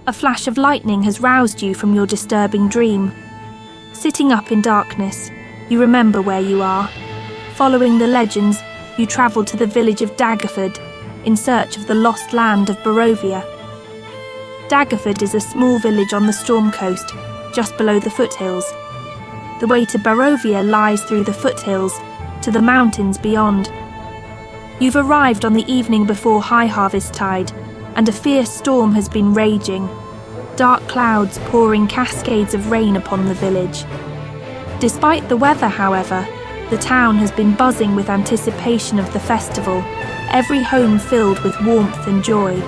A flash of lightning has roused you from your disturbing dream. Sitting up in darkness, you remember where you are. Following the legends, you travel to the village of Daggerford in search of the lost land of Barovia. Daggerford is a small village on the storm coast, just below the foothills. The way to Barovia lies through the foothills to the mountains beyond. You've arrived on the evening before high harvest tide, and a fierce storm has been raging, dark clouds pouring cascades of rain upon the village. Despite the weather, however, the town has been buzzing with anticipation of the festival, every home filled with warmth and joy.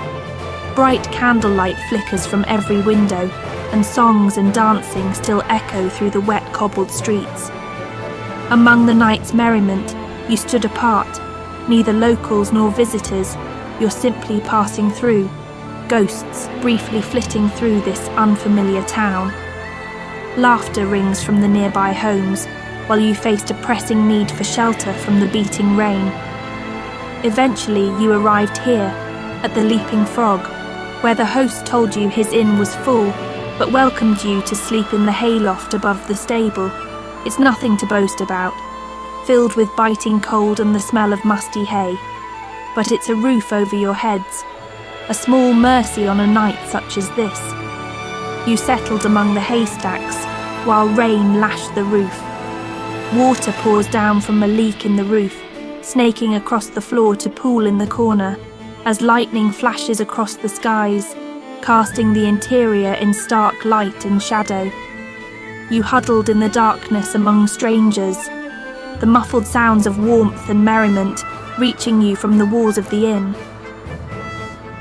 Bright candlelight flickers from every window, and songs and dancing still echo through the wet cobbled streets. Among the night's merriment, you stood apart, neither locals nor visitors. You're simply passing through, ghosts briefly flitting through this unfamiliar town. Laughter rings from the nearby homes, while you faced a pressing need for shelter from the beating rain. Eventually you arrived here, at the Leaping Frog, where the host told you his inn was full, but welcomed you to sleep in the hayloft above the stable. It's nothing to boast about, filled with biting cold and the smell of musty hay. But it's a roof over your heads, a small mercy on a night such as this. You settled among the haystacks, while rain lashed the roof. Water pours down from a leak in the roof, snaking across the floor to pool in the corner, as lightning flashes across the skies, casting the interior in stark light and shadow. You huddled in the darkness among strangers, the muffled sounds of warmth and merriment reaching you from the walls of the inn.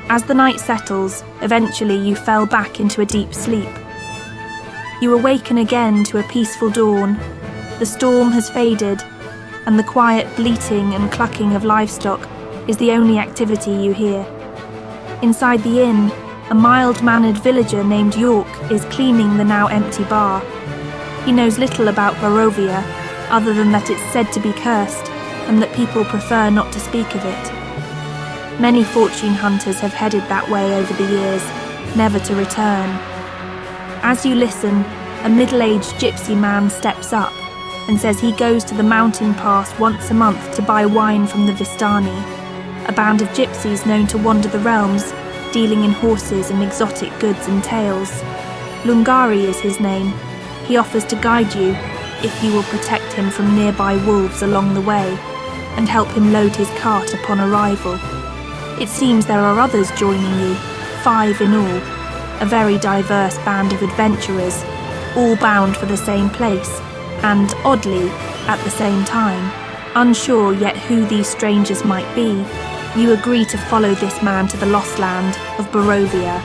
As the night settles, eventually you fell back into a deep sleep. You awaken again to a peaceful dawn. The storm has faded, and the quiet bleating and clucking of livestock is the only activity you hear. Inside the inn, a mild-mannered villager named York is cleaning the now empty bar. He knows little about Barovia, other than that it's said to be cursed, and that people prefer not to speak of it. Many fortune hunters have headed that way over the years, never to return. As you listen, a middle-aged gypsy man steps up and says he goes to the mountain pass once a month to buy wine from the Vistani, a band of gypsies known to wander the realms, dealing in horses and exotic goods and tales. Lungari is his name. He offers to guide you if you will protect him from nearby wolves along the way, and help him load his cart upon arrival. It seems there are others joining you, 5 in all, a very diverse band of adventurers, all bound for the same place, and, oddly, at the same time. Unsure yet who these strangers might be, you agree to follow this man to the lost land of Barovia.